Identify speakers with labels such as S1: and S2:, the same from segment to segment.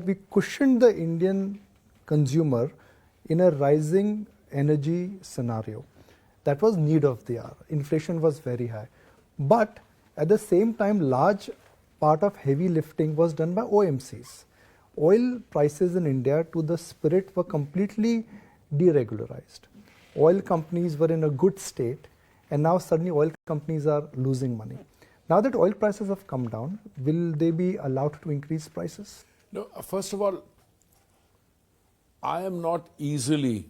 S1: we cushioned the Indian consumer in a rising energy scenario. That was need of the hour. Inflation was very high. But at the same time, large part of heavy lifting was done by OMCs. Oil prices in India to the spirit were completely deregularized. Oil companies were in a good state, and now suddenly oil companies are losing money. Now that oil prices have come down, will they be allowed to increase prices?
S2: No, first of all, I am not easily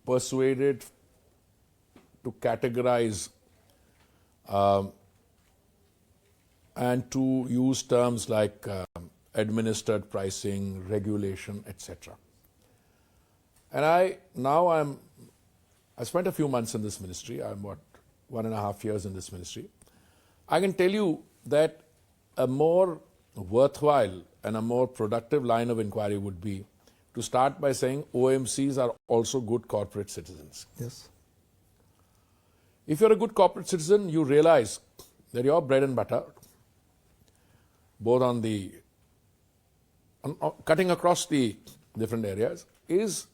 S2: persuaded to categorize and to use terms like administered pricing, regulation, etc. And I spent a few months in this ministry. I'm 1.5 years in this ministry. I can tell you that a more worthwhile and a more productive line of inquiry would be to start by saying OMCs are also good corporate citizens.
S1: Yes.
S2: If you're a good corporate citizen, you realize that your bread and butter, both on the cutting across the different areas, is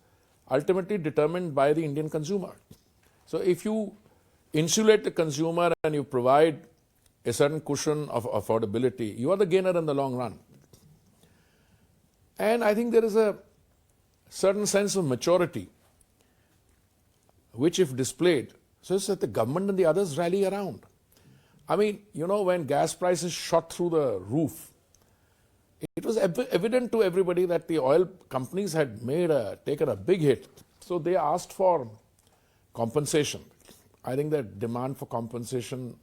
S2: ultimately determined by the Indian consumer. So if you insulate the consumer and you provide a certain cushion of affordability, you are the gainer in the long run. And I think there is a certain sense of maturity which, if displayed, so that the government and the others rally around. I mean, you know, when gas prices shot through the roof, it was evident to everybody that the oil companies had taken a big hit. So they asked for compensation. I think the demand for compensation,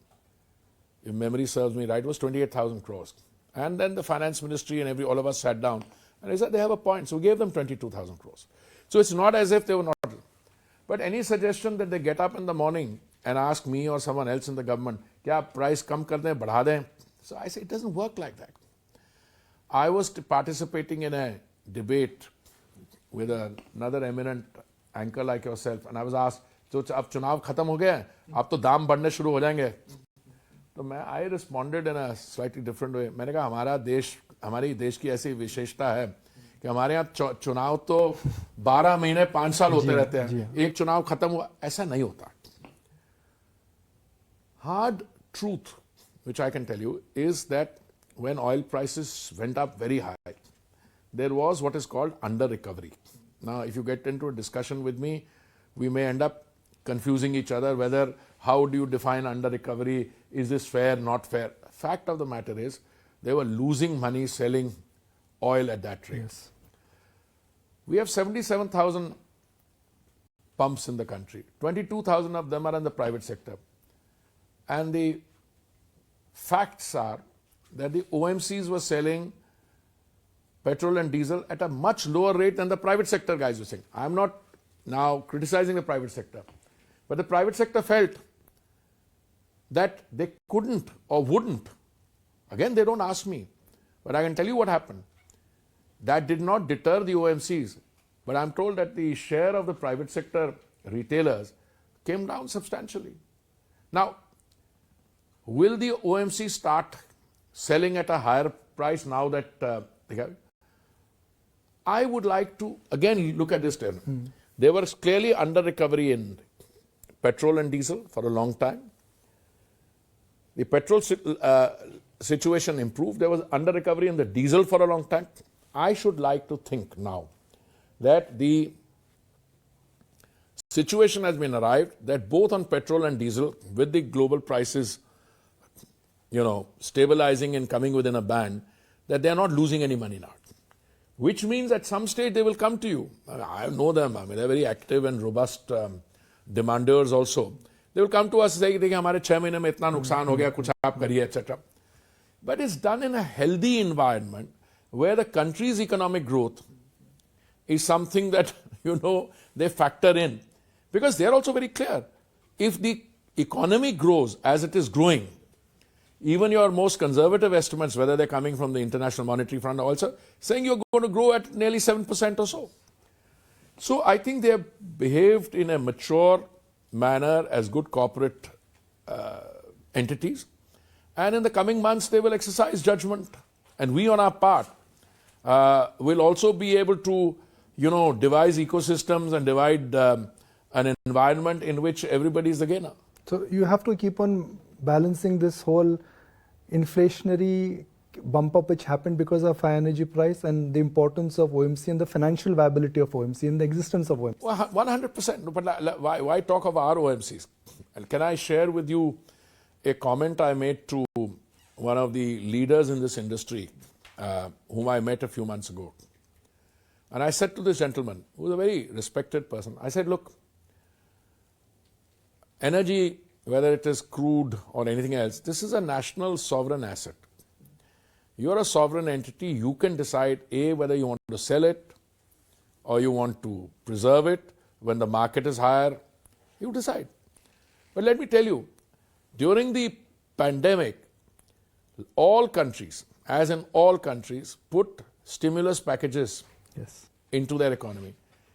S2: if memory serves me right, was 28,000 crores. And then the finance ministry and all of us sat down and they said they have a point. So we gave them 22,000 crores. So it's not as if they were not. But any suggestion that they get up in the morning and ask me or someone else in the government, kya price kam kar dein, badha dein? So I say it doesn't work like that. I was participating in a debate with another eminent anchor like yourself, and I was asked, so अब चुनाव खत्म हो गया है, अब तो दाम बढ़ने शुरू हो जाएंगे. तो I responded in a slightly different way. मैंने कहा हमारी देश की ऐसी विशेषता है कि हमारे यहाँ चुनाव तो 12 महीने 5 साल होते रहते हैं, एक चुनाव खत्म हुआ, ऐसा नहीं होता. Hard truth, which I can tell you, is that when oil prices went up very high, there was what is called under recovery. Now, if you get into a discussion with me, we may end up confusing each other whether how do you define under recovery, is this fair, not fair. Fact of the matter is, they were losing money selling oil at that rate.
S1: Yes.
S2: We have 77,000 pumps in the country. 22,000 of them are in the private sector. And the facts are that the OMCs were selling petrol and diesel at a much lower rate than the private sector guys were saying. I'm not now criticizing the private sector, but the private sector felt that they couldn't or wouldn't. Again, they don't ask me, but I can tell you what happened. That did not deter the OMCs, but I'm told that the share of the private sector retailers came down substantially. Now, will the OMC start selling at a higher price now that I would like to again look at this term. There was clearly under recovery in petrol and diesel for a long time. The petrol situation improved. There was under recovery in the diesel for a long time. I should like to think now that the situation has been arrived that both on petrol and diesel, with the global prices, stabilizing and coming within a band, that they are not losing any money now. Which means at some stage they will come to you. I know them. I mean, they're very active and robust demanders also. They will come to us and say, "Dekhiye, hamare 6 mahine mein itna nuksan ho gaya, kuch aap kariye," etc. But it's done in a healthy environment where the country's economic growth is something that, they factor in. Because they're also very clear. If the economy grows as it is growing, even your most conservative estimates, whether they're coming from the International Monetary Fund, are also saying you're going to grow at nearly 7% or so. So I think they have behaved in a mature manner as good corporate entities. And in the coming months, they will exercise judgment. And we on our part will also be able to, devise ecosystems and divide an environment in which everybody is the gainer.
S1: So you have to keep on balancing this whole inflationary bump up which happened because of high energy price and the importance of OMC and the financial viability of OMC and the existence of OMC.
S2: Well, 100%. But why talk of our OMCs? And can I share with you a comment I made to one of the leaders in this industry, whom I met a few months ago? And I said to this gentleman, who was a very respected person, I said, look, energy, whether it is crude or anything else, this is a national sovereign asset. You're a sovereign entity. You can decide, A, whether you want to sell it or you want to preserve it. When the market is higher, you decide. But let me tell you, during the pandemic, all countries, as in all countries, put stimulus packages into their economy.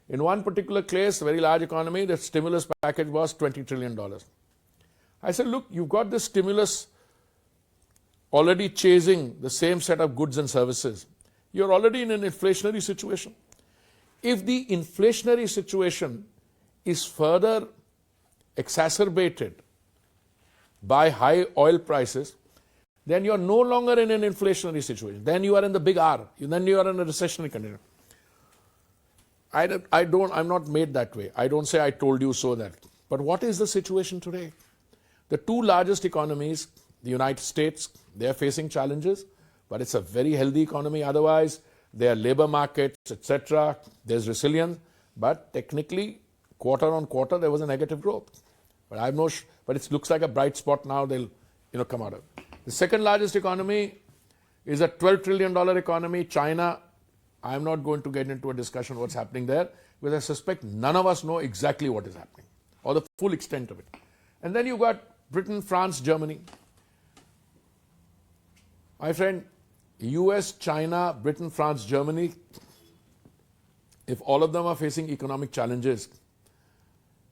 S2: In one particular case, a very large economy, the stimulus package was $20 trillion. I said, look, you've got this stimulus already chasing the same set of goods and services. You're already in an inflationary situation. If the inflationary situation is further exacerbated by high oil prices, then you're no longer in an inflationary situation. Then you are in the big R. Then you are in a recessionary condition. I'm not made that way. I don't say I told you so that. But what is the situation today? The two largest economies, the United States, they are facing challenges, but it's a very healthy economy. Otherwise, their labor markets, etc., there's resilience. But technically, quarter on quarter, there was a negative growth. But but it looks like a bright spot now. They'll, come out of it. The second largest economy is a $12 trillion economy, China. I'm not going to get into a discussion what's happening there, because I suspect none of us know exactly what is happening or the full extent of it. And then you've got Britain, France, Germany. My friend, US, China, Britain, France, Germany, if all of them are facing economic challenges,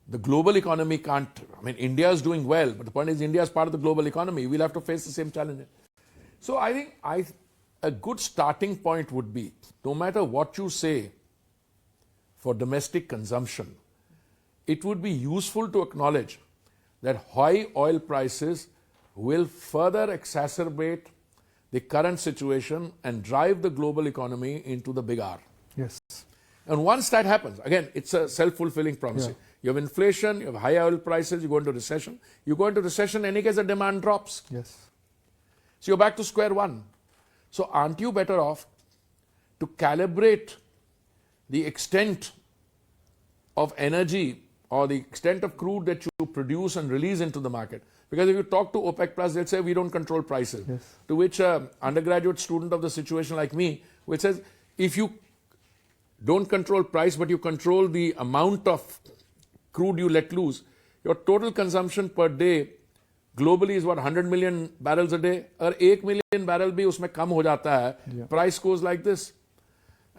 S2: the global economy can't. India is doing well, but the point is India is part of the global economy. We'll have to face the same challenges. So I think a good starting point would be, no matter what you say for domestic consumption, it would be useful to acknowledge that high oil prices will further exacerbate the current situation and drive the global economy into the big R.
S1: Yes.
S2: And once that happens, again, it's a self-fulfilling prophecy.
S1: Yeah.
S2: You have inflation, you have high oil prices, you go into recession. You go into recession, in any case, the demand drops.
S1: Yes.
S2: So you're back to square one. So aren't you better off to calibrate the extent of energy or the extent of crude that you produce and release into the market? Because if you talk to OPEC Plus, they'll say we don't control prices.
S1: Yes.
S2: To which an undergraduate student of the situation like me, which says, if you don't control price, but you control the amount of crude you let loose, your total consumption per day globally is what, 100 million barrels a day? Or 1 million barrel bhi usme kam ho jata hai,
S1: Yeah.
S2: price goes like this.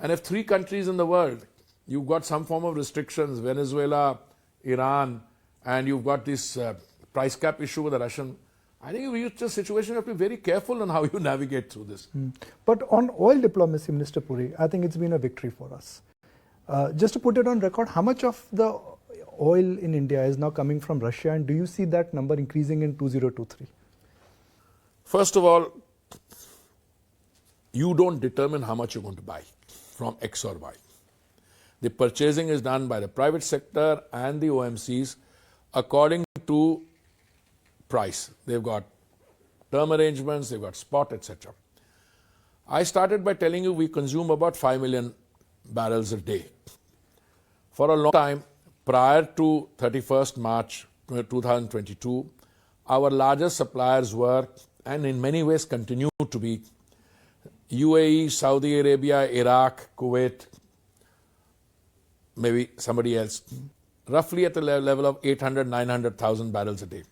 S2: And if 3 countries in the world, you've got some form of restrictions, Venezuela, Iran, and you've got this price cap issue with the Russian, I think if you reach a situation, you have to be very careful on how you navigate through this.
S1: But on oil diplomacy, Minister Puri, I think it's been a victory for us. Just to put it on record, how much of the oil in India is now coming from Russia, and do you see that number increasing in 2023?
S2: First of all, you don't determine how much you're going to buy from X or Y. The purchasing is done by the private sector and the OMCs according to price. They've got term arrangements, they've got spot, etc. I started by telling you we consume about 5 million barrels a day. For a long time, prior to 31st March 2022, our largest suppliers were, and in many ways continue to be, UAE, Saudi Arabia, Iraq, Kuwait, maybe somebody else, roughly at the level of 800, 900,000 barrels a day.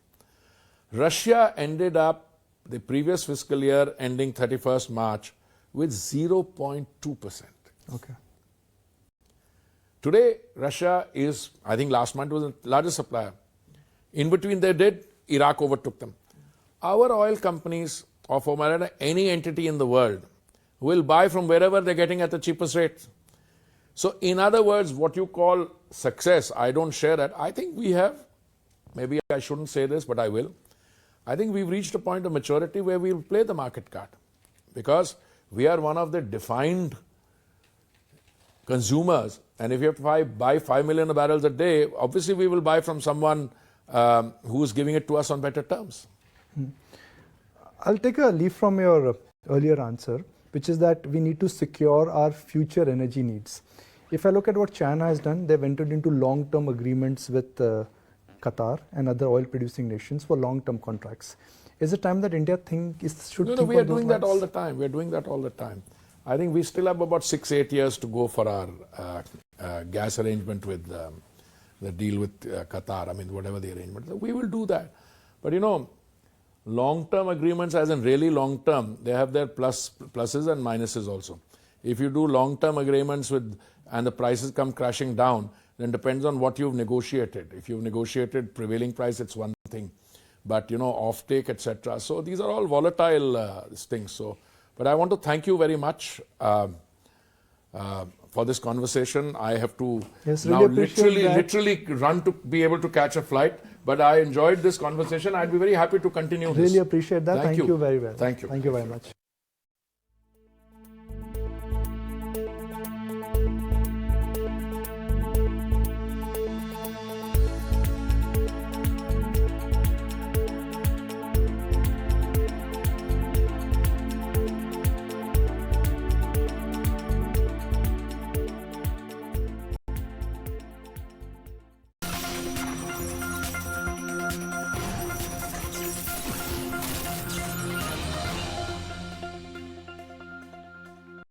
S2: Russia ended up the previous fiscal year ending 31st March with 0.2%.
S1: Okay.
S2: Today, Russia is, I think last month was the largest supplier. In between they did, Iraq overtook them. Our oil companies, or for matter any entity in the world, who will buy from wherever they're getting at the cheapest rate. So in other words, what you call success, I don't share that. I think we have, maybe I shouldn't say this, but I will. I think we've reached a point of maturity where we'll play the market card, because we are one of the defined consumers, and if you have to buy 5 million barrels a day, obviously we will buy from someone who is giving it to us on better terms.
S1: I'll take a leaf from your earlier answer, which is that we need to secure our future energy needs. If I look at what China has done, they've entered into long-term agreements with Qatar and other oil-producing nations for long-term contracts. Is it time that India should think
S2: No, we are doing that all the time. We are doing that all the time. I think we still have about 6-8 years to go for our gas arrangement with the deal with Qatar. I mean, whatever the arrangement. So we will do that. But you know, long-term agreements, as in really long-term, they have their pluses and minuses also. If you do long-term agreements and the prices come crashing down, then depends on what you've negotiated. If you've negotiated prevailing price, it's one thing. But you know, offtake, etc. So these are all volatile things. So, but I want to thank you very much for this conversation. I have to now literally run to be able to catch a flight. But I enjoyed this conversation. I'd be very happy to continue this.
S1: Really appreciate that. Thank you very well.
S2: Thank you.
S1: Thank you very much.